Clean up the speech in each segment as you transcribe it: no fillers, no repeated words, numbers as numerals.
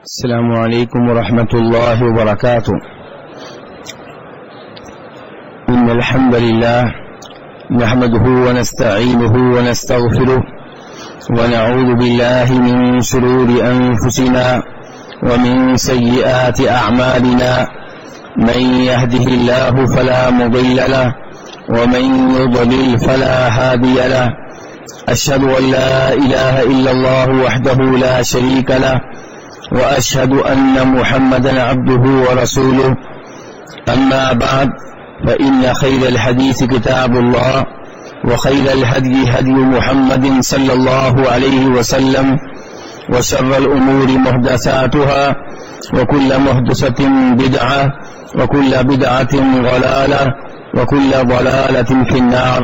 السلام عليكم ورحمة الله وبركاته. إن الحمد لله نحمده ونستعينه ونستغفره ونعوذ بالله من شرور أنفسنا ومن سيئات أعمالنا. من يهده الله فلا مضل له ومن يضلل فلا هادي له. أشهد أن لا إله إلا الله وحده لا شريك له وأشهد أن محمدا عبده ورسوله. أما بعد فإن خير الحديث كتاب الله وخير الهدي هدي محمد صلى الله عليه وسلم وشر الأمور محدثاتها وكل محدثة بدعة وكل بدعة ضلالة وكل ضلالة في النار.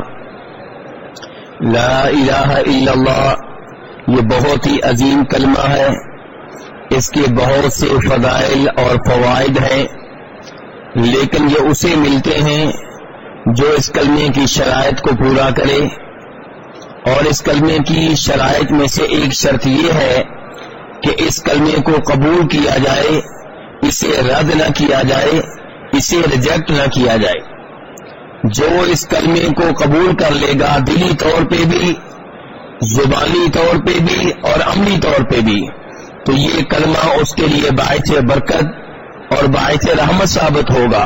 لا الہ الا اللہ یہ بہت ہی عظیم کلمہ ہے. اس کے بہت سے فضائل اور فوائد ہیں، لیکن یہ اسے ملتے ہیں جو اس کلمے کی شرائط کو پورا کرے. اور اس کلمے کی شرائط میں سے ایک شرط یہ ہے کہ اس کلمے کو قبول کیا جائے، اسے رد نہ کیا جائے، اسے ریجیکٹ نہ کیا جائے. جو اس کلمے کو قبول کر لے گا دلی طور پہ بھی، زبانی طور پہ بھی اور عملی طور پہ بھی، تو یہ کلمہ اس کے لیے باعث برکت اور باعث رحمت ثابت ہوگا.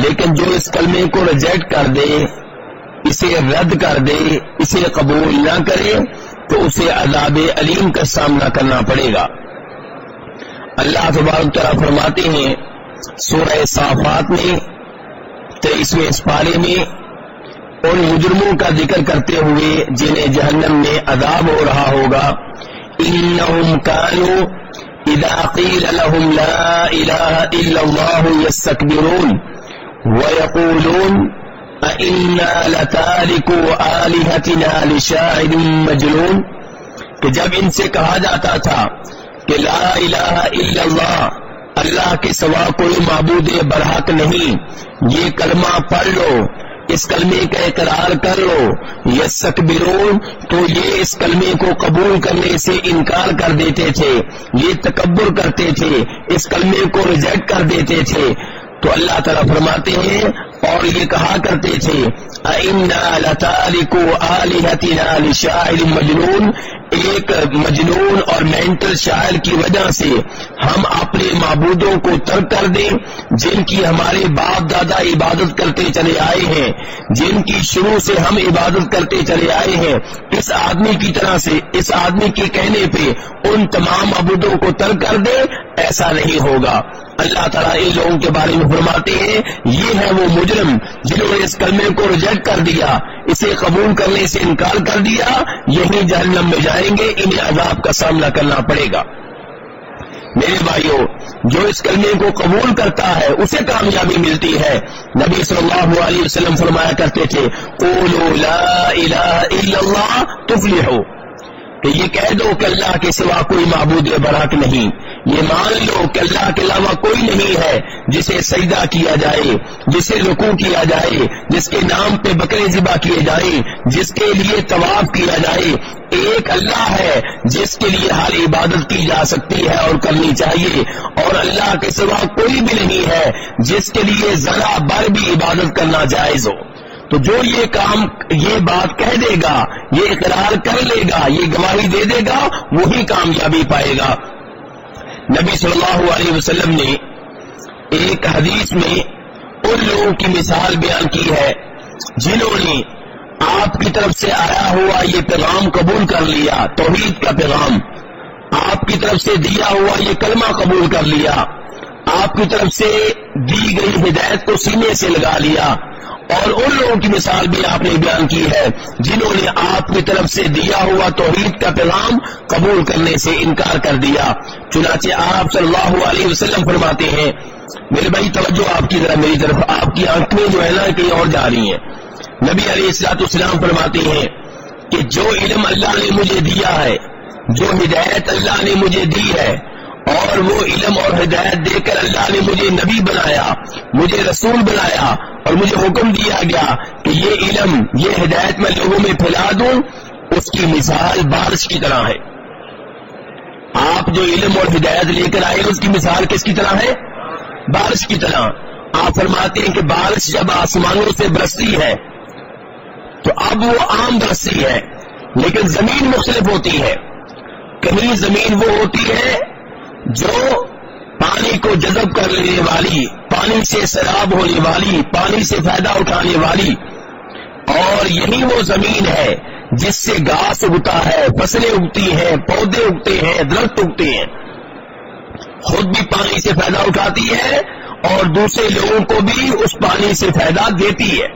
لیکن جو اس کلمے کو ریجیکٹ کر دے، اسے رد کر دے، اسے قبول نہ کرے، تو اسے عذاب علیم کا سامنا کرنا پڑے گا. اللہ تبارک تعالیٰ فرماتے ہیں سورہ صافات میں 23ویں سپارے میں ان مجرموں کا ذکر کرتے ہوئے جنہیں جہنم میں عذاب ہو رہا ہوگا. انہم کانوا اذا قیل لهم لا الہ الا اللہ یستکبرون ویقولون انا لتارکو آلہتنا لشاعر مجنون. کہ جب ان سے کہا جاتا تھا کہ لا الہ الا اللہ، اللہ کے سوا کوئی معبود برحق نہیں، یہ کلمہ پڑھ لو، اس کلمے کا اقرار کر لو، یستکبرون، تو یہ اس کلمے کو قبول کرنے سے انکار کر دیتے تھے، یہ تکبر کرتے تھے، اس کلمے کو ریجیکٹ کر دیتے تھے. تو اللہ تعالیٰ فرماتے ہیں اور یہ کہا کرتے تھے اِنَّا لَتَارِكُوا آلِهَتِنَا لِشَاعِرٍ مَجْنُونٍ، ایک مجنون اور مینٹل شاعر کی وجہ سے ہم اپنے معبودوں کو ترک کر دیں جن کی ہمارے باپ دادا عبادت کرتے چلے آئے ہیں، جن کی شروع سے ہم عبادت کرتے چلے آئے ہیں. اس آدمی کی طرح سے، اس آدمی کے کہنے پہ ان تمام معبودوں کو ترک کر دیں، ایسا نہیں ہوگا. اللہ تعالیٰ ان لوگوں کے بارے میں فرماتے ہیں یہ ہے وہ مجرم جنہوں نے اس کلمے کو ریجیکٹ کر دیا، اسے قبول کرنے سے انکار کر دیا، یہی جہنم میں جائیں گے، انہیں عذاب کا سامنا کرنا پڑے گا. میرے بھائیوں، جو اس کلمے کو قبول کرتا ہے اسے کامیابی ملتی ہے. نبی صلی اللہ علیہ وسلم فرمایا کرتے تھے قولوا لا الہ الا اللہ تفلحوا، کہ یہ کہہ دو کہ اللہ کے سوا کوئی معبود برحق نہیں، یہ مان لو کہ اللہ کے علاوہ کوئی نہیں ہے جسے سجدہ کیا جائے، جسے رکوع کیا جائے، جس کے نام پہ بکرے ذبح کیے جائیں، جس کے لیے طواف کیا جائے. ایک اللہ ہے جس کے لیے ہر عبادت کی جا سکتی ہے اور کرنی چاہیے، اور اللہ کے سوا کوئی بھی نہیں ہے جس کے لیے ذرا بھر بھی عبادت کرنا جائز ہو. تو جو یہ کام، یہ بات کہہ دے گا، یہ اقرار کر لے گا، یہ گواہی دے دے گا، وہی کامیابی پائے گا. نبی صلی اللہ علیہ وسلم نے ایک حدیث میں ان لوگوں کی مثال بیان کی ہے جنہوں نے آپ کی طرف سے آیا ہوا یہ پیغام قبول کر لیا، توحید کا پیغام، آپ کی طرف سے دیا ہوا یہ کلمہ قبول کر لیا، آپ کی طرف سے دی گئی ہدایت کو سینے سے لگا لیا. اور ان لوگوں کی مثال بھی آپ نے بیان کی ہے جنہوں نے آپ کی طرف سے دیا ہوا توحید کا پیغام قبول کرنے سے انکار کر دیا. چنانچہ آپ صلی اللہ علیہ وسلم فرماتے ہیں، میرے بھائی توجہ آپ کی ذرا میری طرف، آپ کی آنکھیں جو ہے نا کہیں اور جا رہی ہیں. نبی علیہ الصلوۃ والسلام فرماتے ہیں کہ جو علم اللہ نے مجھے دیا ہے، جو ہدایت اللہ نے مجھے دی ہے، اور وہ علم اور ہدایت دے کر اللہ نے مجھے نبی بنایا، مجھے رسول بنایا، اور مجھے حکم دیا گیا کہ یہ علم، یہ ہدایت میں لوگوں میں پھیلا دوں، اس کی مثال بارش کی طرح ہے. آپ جو علم اور ہدایت لے کر آئے اس کی مثال کس کی طرح ہے؟ بارش کی طرح. آپ فرماتے ہیں کہ بارش جب آسمانوں سے برستی ہے تو اب وہ عام برستی ہے، لیکن زمین مختلف ہوتی ہے. کہیں زمین وہ ہوتی ہے جو پانی کو جذب کر لینے والی، پانی سے سیراب ہونے والی، پانی سے فائدہ اٹھانے والی، اور یہی وہ زمین ہے جس سے گھاس اگتا ہے، فصلیں اگتی ہیں، پودے اگتے ہیں، درخت اگتے ہیں، خود بھی پانی سے فائدہ اٹھاتی ہے اور دوسرے لوگوں کو بھی اس پانی سے فائدہ دیتی ہے.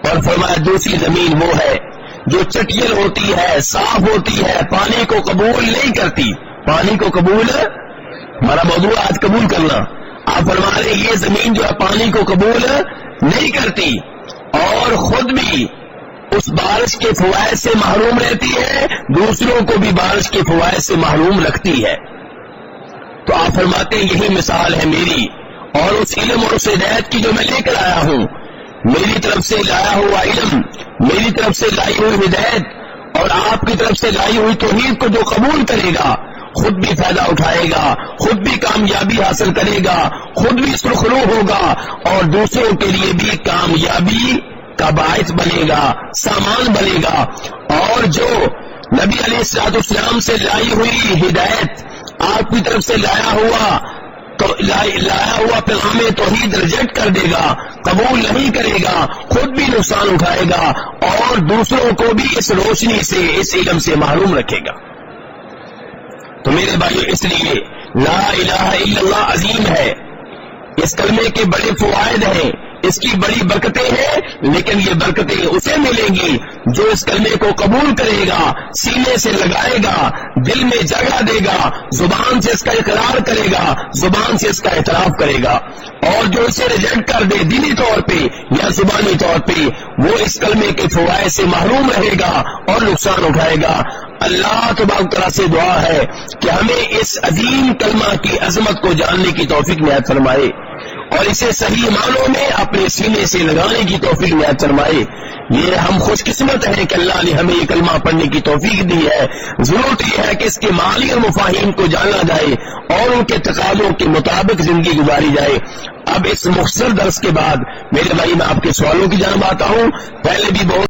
اور فرمایا دوسری زمین وہ ہے جو چٹیل ہوتی ہے، صاف ہوتی ہے، پانی کو قبول نہیں کرتی. پانی کو قبول، ہمارا موضوع آج قبول کرنا. آپ فرما رہے یہ زمین جو ہے پانی کو قبول نہیں کرتی اور خود بھی اس بارش کے فوائد سے محروم رہتی ہے، دوسروں کو بھی بارش کے فوائد سے محروم رکھتی ہے. تو آپ فرماتے ہیں یہی مثال ہے میری اور اس علم اور اس ہدایت کی جو میں لے کر آیا ہوں. میری طرف سے لایا ہوا علم، میری طرف سے لائی ہوئی ہدایت اور آپ کی طرف سے لائی ہوئی توحید کو جو قبول کرے گا خود بھی فائدہ اٹھائے گا، خود بھی کامیابی حاصل کرے گا، خود بھی سرخرو ہوگا اور دوسروں کے لیے بھی کامیابی کا باعث بنے گا، سامان بنے گا. اور جو نبی علیہ الصلوۃ والسلام سے لائی ہوئی ہدایت آپ کی طرف سے لایا ہوا پیغام توحید ریجیکٹ کر دے گا، قبول نہیں کرے گا، خود بھی نقصان اٹھائے گا اور دوسروں کو بھی اس روشنی سے، اس علم سے محروم رکھے گا. تو میرے بھائیو اس لیے لا الہ الا اللہ عظیم ہے، اس کلمے کے بڑے فوائد ہیں، اس کی بڑی برکتیں ہیں، لیکن یہ برکتیں اسے ملیں گی جو اس کلمے کو قبول کرے گا، سینے سے لگائے گا، دل میں جگہ دے گا، زبان سے اس کا اقرار کرے گا، زبان سے اس کا اعتراف کرے گا. اور جو اسے ریجیکٹ کر دے دلی طور پہ یا زبانی طور پہ وہ اس کلمے کے فوائد سے محروم رہے گا اور نقصان اٹھائے گا. اللہ تبارک تعالیٰ سے دعا ہے کہ ہمیں اس عظیم کلمہ کی عظمت کو جاننے کی توفیق عنایت فرمائے اور اسے صحیح معنوں میں اپنے سینے سے لگانے کی توفیق عنایت فرمائے. یہ ہم خوش قسمت ہیں کہ اللہ نے ہمیں یہ کلمہ پڑھنے کی توفیق دی ہے. ضرورت یہ ہے کہ اس کے معانی اور مفاہیم کو جانا جائے اور ان کے تقاضوں کے مطابق زندگی گزاری جائے. اب اس مختصر درس کے بعد میرے بھائی میں آپ کے سوالوں کی جانب آتا ہوں. پہلے بھی بہت